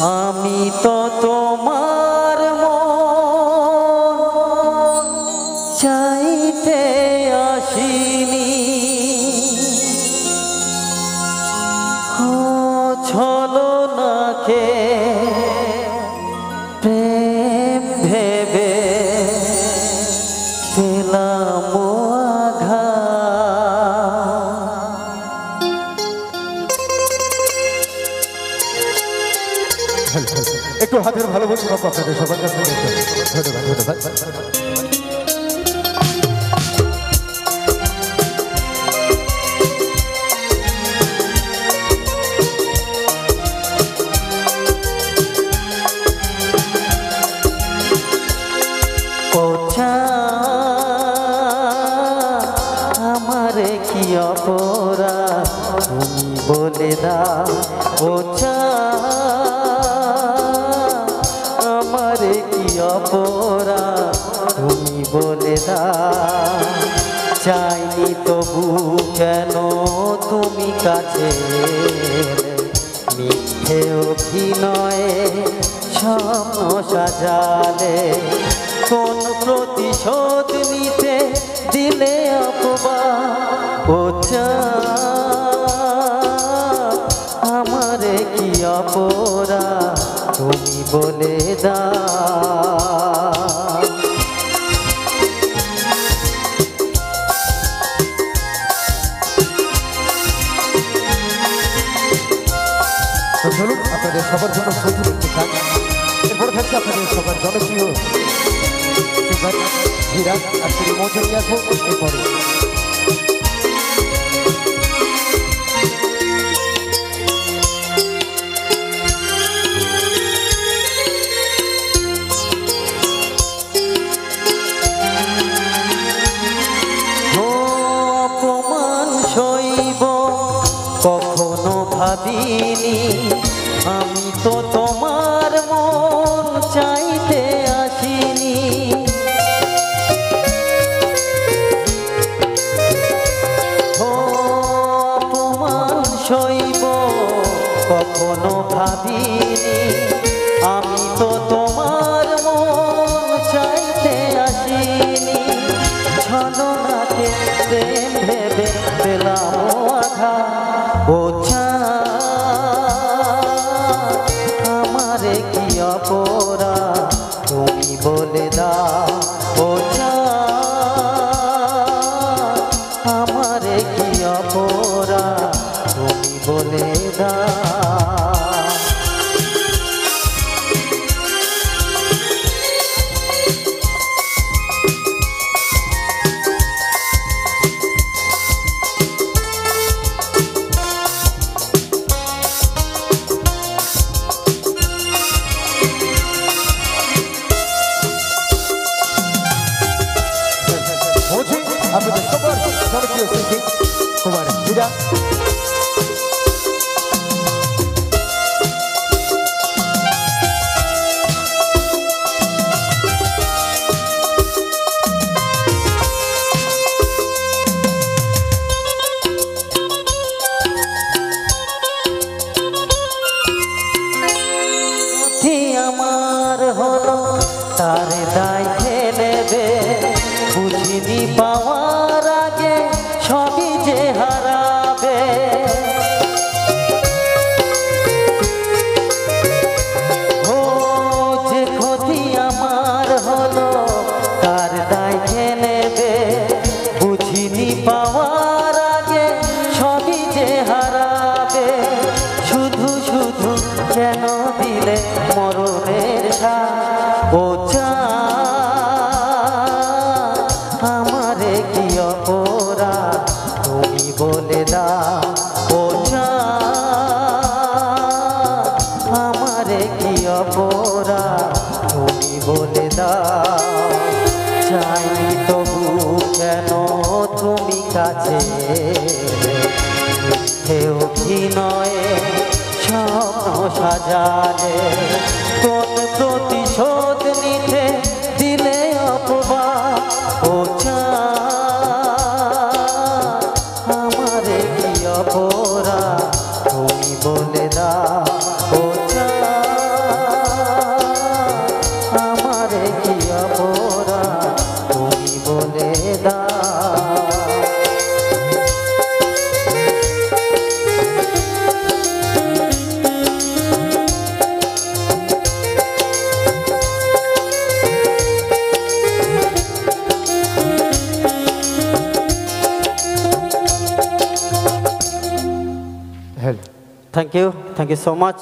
আমি তো তোমার মন চাইতে আসিনি, ছলনাকে প্রেম ভেবে পেলাম একটু হাতের ভালোবাসা আপনাদের সবার কাছে ধন্যবাদ ধন্যবাদ। আমারে কি অপরাধ তুমি বলে দাও, ও আমারে কি অপরাধ তুমি বলে দাও। চাইনি তবু কেন তুমি কাছে মিথ্যে অভিনয়ে স্বপ্ন সাজালে, কোন প্রতিশোধ নিতে দিলে অপবাদ। ও আমারে কি অপরাধ তুমি বলে দাও। চলুন আপনাদের সবার জন্য প্রচুর একটি গান, এরপরে থাকছে আপনাদের সবার জনপ্রিয় সিঙ্গার ধীরাজ আর তিনি মঞ্চে নিয়ে আসবো এরপরে। অপমান সইব কখনো ভাবিনি, আমি তো তোমার মন চাইতে আসিনি। অপমান সইব কখনো ভাবিনি, আমি তো তোমার মন চাইতে আসিনি। ছলনাকে প্রেম ভেবে পেলাম আঘাত। ও আমারে কি অপরাধ তুমি বলে দাও। ও আমারে কি অপরাধ তুমি বলে দাও। আপনাদের সবার জনপ্রিয় শিল্পী কুমার ধীরাজ। আমার হলো তার দায় নেবে, বুঝিনি পাওয়ার আগে সবই যে হারাবে। ও যে ক্ষতি আমার হলো তার দায় নেবে, বুঝিনি পাওয়ার আগে সবই যে হারাবে। শুধু শুধু কেন দিলে মরণের সাথ। ও আমারে কি অপরাধ তুমি বলে দাও। ও আমারে কি অপরাধ তুমি বলে দাও। চাইনি তবু কেন তুমি কাছে মিথ্যে অভিনয়ে স্বপ্ন সাজালে, কোন প্রতিশোধ নিতে দিলে অপবাদ। ও আমারে কি অপরাধ তুমি বলে দাও। ও দাও। Hello thank you so much.